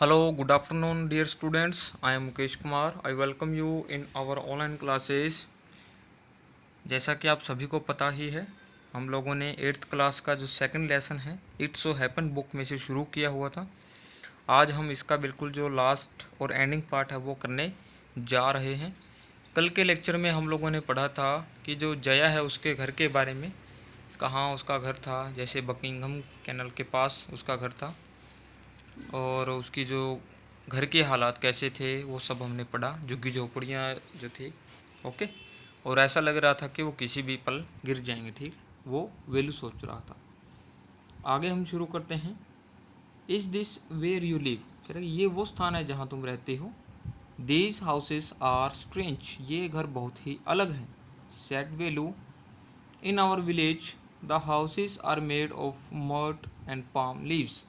Hello, good afternoon, dear students. I am Mukesh Kumar. I welcome you in our online classes. जैसा कि आप सभी को पता ही है, हम लोगों ने 8th क्लास का जो सेकंड लेसन है इट सो हैपन बुक में से शुरू किया हुआ था। आज हम इसका बिल्कुल जो लास्ट और एंडिंग पार्ट है वो करने जा रहे हैं। कल के लेक्चर में हम लोगों ने पढ़ा था कि जो जया है उसके घर के बारे में, कहाँ उसका घर था, जैसे बकिंघम कैनल के पास उसका घर था और उसकी जो घर के हालात कैसे थे वो सब हमने पढ़ा, झुग्गी झोपड़ियाँ जो थी। ओके, और ऐसा लग रहा था कि वो किसी भी पल गिर जाएंगे। ठीक, वो वेलू सोच रहा था। आगे हम शुरू करते हैं। Is this where you live, कह रहे ये वो स्थान है जहाँ तुम रहते हो। दीज हाउसेस आर स्ट्रेंच, ये घर बहुत ही अलग हैं। Said Velu, in our village the houses are made of mud and palm leaves.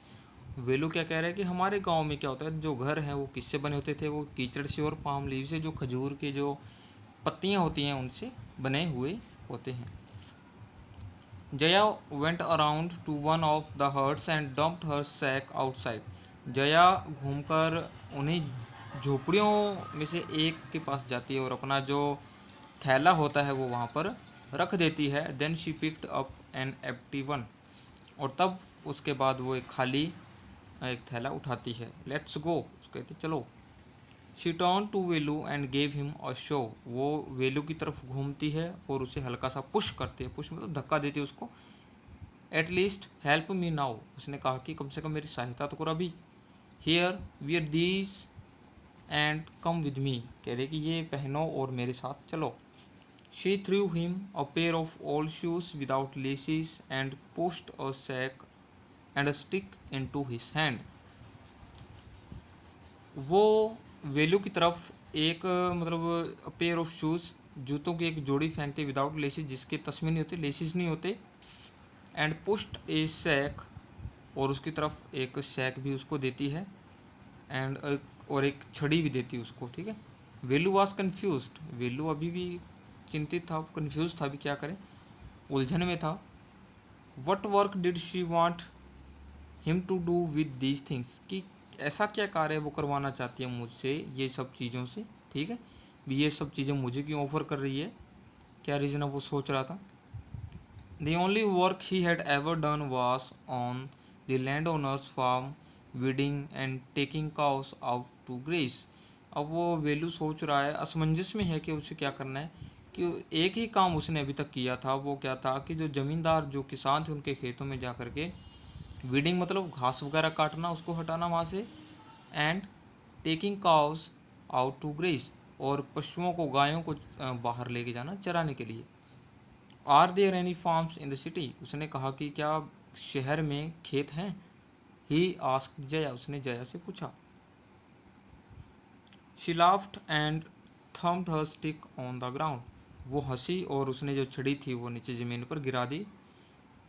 Velu क्या कह रहा है कि हमारे गांव में क्या होता है, जो घर हैं वो किससे बने होते थे, वो कीचड़ से और पाम लीव से, जो खजूर के जो पत्तियां होती हैं उनसे बने हुए होते हैं। Jaya went around to one of the huts and dumped her sack outside. Jaya घूमकर उन्हीं झोपड़ियों में से एक के पास जाती है और अपना जो थैला होता है वो वहाँ पर रख देती है। Then she picked up an empty one, और तब उसके बाद वो एक खाली एक थैला उठाती है। लेट्स गो, कहती चलो। She turn to Velu and gave him a shoe, वो वेलू की तरफ घूमती है और उसे हल्का सा पुश करती है। पुश मतलब धक्का देती है उसको। At least help me now, उसने कहा कि कम से कम मेरी सहायता तो करो अभी। Here wear these and come with me, कह रहे कि ये पहनो और मेरे साथ चलो। She threw him a pair of old shoes without laces and pushed a sack and a stick into his hand. वो वेलू की तरफ एक मतलब पेयर ऑफ शूज़, जूतों की एक जोड़ी फेंकते विदाउट लेसिस, जिसके तस्मे नहीं होते, लेसिस नहीं होते। एंड पुश्ड ए सैक, और उसकी तरफ एक सैक भी उसको देती है। एंड और एक छड़ी भी देती है उसको। ठीक है। वेलू वॉज कन्फ्यूज, वेलू अभी भी चिंतित था, कन्फ्यूज था, भी क्या करें, उलझन में था। What work did she want him to do with these things, कि ऐसा क्या कार्य वो करवाना चाहती है मुझसे ये सब चीज़ों से। ठीक है, भी ये सब चीज़ें मुझे क्यों ऑफर कर रही है, क्या रीज़न है वो सोच रहा था। The only work he had ever done was on the landowner's farm, weeding and taking cows out to graze. अब वो वेलू सोच रहा है, असमंजस में है कि उसे क्या करना है, कि एक ही काम उसने अभी तक किया था, वो क्या था कि जो ज़मींदार जो किसान थे उनके खेतों में जा कर के वीडिंग मतलब घास वगैरह काटना, उसको हटाना वहाँ से। And taking cows out to graze, और पशुओं को, गायों को बाहर लेके जाना चराने के लिए। Are there any farms in the city, उसने कहा कि क्या शहर में खेत हैं। ही आस्क्ड जया, उसने जया से पूछा। She laughed and thumbed her stick on the ground, वो हंसी और उसने जो छड़ी थी वो नीचे ज़मीन पर गिरा दी।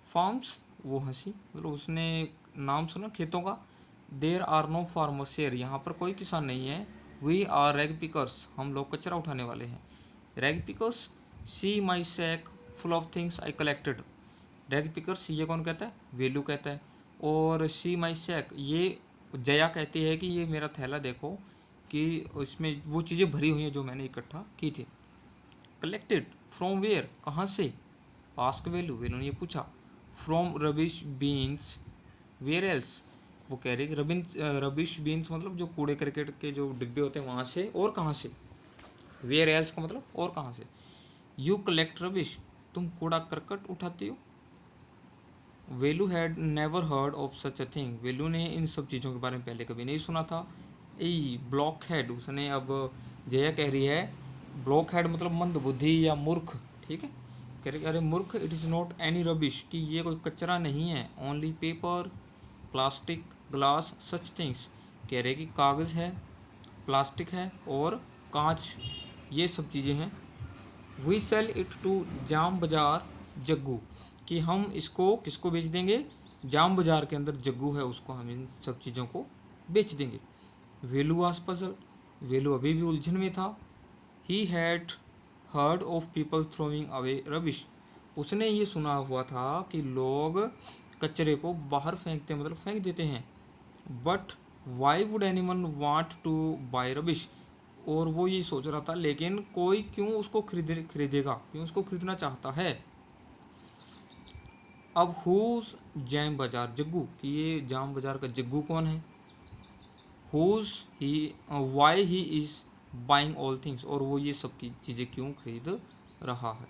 फार्म्स, वो हंसी मतलब उसने नाम सुना खेतों का। There are no farmers here, यहाँ पर कोई किसान नहीं है। वी आर रैग पिकर्स, हम लोग कचरा उठाने वाले हैं। Rag pickers, see my sack full of things I collected. Rag pickers ये कौन कहता है, वेलू कहता है। और सी माई सैक ये जया कहती है कि ये मेरा थैला देखो कि उसमें वो चीज़ें भरी हुई हैं जो मैंने इकट्ठा की थी। कलेक्टेड फ्रॉम वेयर, कहाँ से, आस्क वेलू, वेलू ने ये पूछा। From rubbish bins where else, वो कह रही कि रबिश बीन्स मतलब जो कूड़े करकट के जो डिब्बे होते हैं वहाँ से, और कहाँ से। वेयर एल्स का मतलब और कहाँ से। यू कलेक्ट रबिश, तुम कूड़ा करकट उठाती हो। Velu had never heard of such a thing, Velu ने इन सब चीज़ों के बारे में पहले कभी नहीं सुना था। ए ब्लॉक हेड, उसने अब जया कह रही है ब्लॉक हेड मतलब मंद बुद्धि या मूर्ख। ठीक है, कह रही अरे मूर्ख, it is not any rubbish, कि ये कोई कचरा नहीं है। Only paper, plastic, glass, such things, कह रहे कि कागज़ है, प्लास्टिक है और कांच, ये सब चीज़ें हैं। वी सेल इट टू जाम बाजार जग्गू, कि हम इसको किसको बेच देंगे, जाम बाजार के अंदर जग्गू है उसको हम इन सब चीज़ों को बेच देंगे। वेलू वाज पजल, वेलू अभी भी उलझन में था। He had heard of people throwing away rubbish, उसने ये सुना हुआ था कि लोग कचरे को बाहर फेंकते मतलब फेंक देते हैं। But why would anyone want to buy rubbish, और वो ये सोच रहा था लेकिन कोई क्यों उसको खरीदेगा, क्यों उसको खरीदना चाहता है। अब हुज जैम बाजार जग्गू, कि ये जाम बाजार का जग्गू कौन है। Who's he why he is buying all things, और वो ये सब की चीज़ें क्यों खरीद रहा है।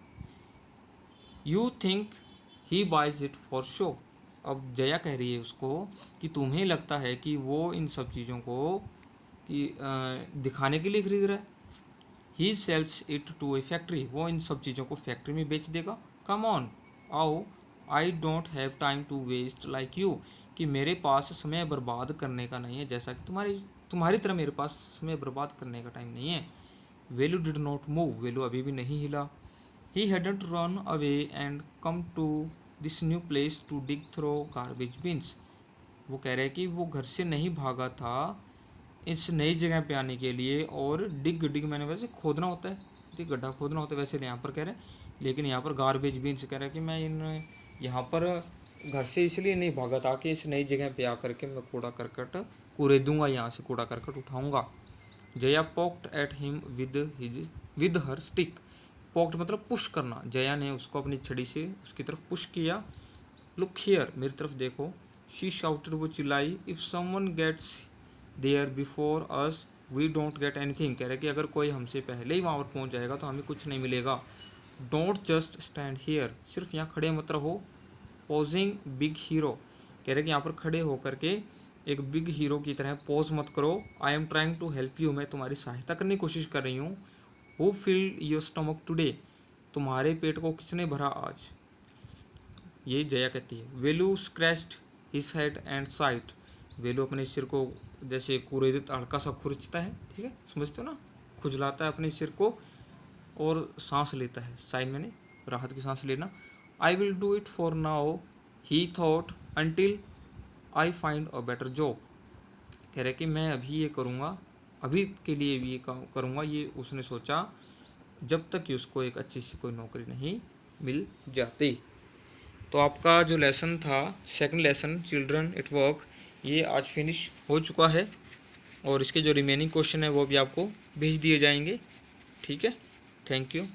You think he buys it for show, अब जया कह रही है उसको कि तुम्हें लगता है कि वो इन सब चीज़ों को कि दिखाने के लिए खरीद रहा है। He sells it to a factory, वो इन सब चीज़ों को फैक्ट्री में बेच देगा। कम ऑन, आओ, I don't have time to waste like you, कि मेरे पास समय बर्बाद करने का नहीं है, जैसा कि तुम्हारी तरह मेरे पास समय बर्बाद करने का टाइम नहीं है। Velu did not move, Velu अभी भी नहीं हिला। He hadn't run away and come to this new place to dig through garbage bins, वो कह रहे हैं कि वो घर से नहीं भागा था इस नई जगह पे आने के लिए, और डिग डिग मैंने वैसे खोदना होता है, ठीक गड्ढा खोदना होता है, वैसे यहाँ पर कह रहे हैं, लेकिन यहाँ पर गार्बेज बिन्स कह रहे हैं कि मैं इन यहाँ पर घर से इसलिए नहीं भागा था कि इस नई जगह पे आकर के मैं कूड़ा करकट कूड़ेदूंगा, यहाँ से कूड़ा करकट उठाऊंगा। Jaya poked at him with her stick, poked मतलब पुश करना, जया ने उसको अपनी छड़ी से उसकी तरफ पुश किया। लुक हियर, मेरी तरफ देखो। शी शाउटेड, वो चिल्लाई, if someone gets there before us we don't get anything, कह रहे कि अगर कोई हमसे पहले ही वहाँ पर पहुँच जाएगा तो हमें कुछ नहीं मिलेगा। डोंट जस्ट स्टैंड हियर, सिर्फ यहाँ खड़े मत रहो। पोजिंग बिग हीरो, कह रहे कि यहाँ पर खड़े होकर के एक बिग हीरो की तरह पोज मत करो। I am trying to help you, मैं तुम्हारी सहायता करने की कोशिश कर रही हूँ। Who filled your stomach today, तुम्हारे पेट को किसने भरा आज, ये जया कहती है। Velu scratched his head and sighed, Velu अपने सिर को जैसे कुरेदित हल्का सा खुरचता है, ठीक है, समझते हो ना, खुजलाता है अपने सिर को और सांस लेता है, साइन मैंने राहत की सांस लेना। I will do it for now he thought until I find a better job, कह रहे कि मैं अभी ये करूँगा, अभी के लिए भी ये करूँगा, ये उसने सोचा जब तक कि उसको एक अच्छी सी कोई नौकरी नहीं मिल जाती। तो आपका जो लेसन था, second lesson children at work, ये आज फिनिश हो चुका है, और इसके जो रिमेनिंग क्वेश्चन है वो भी आपको भेज दिए जाएंगे, ठीक है। Thank you.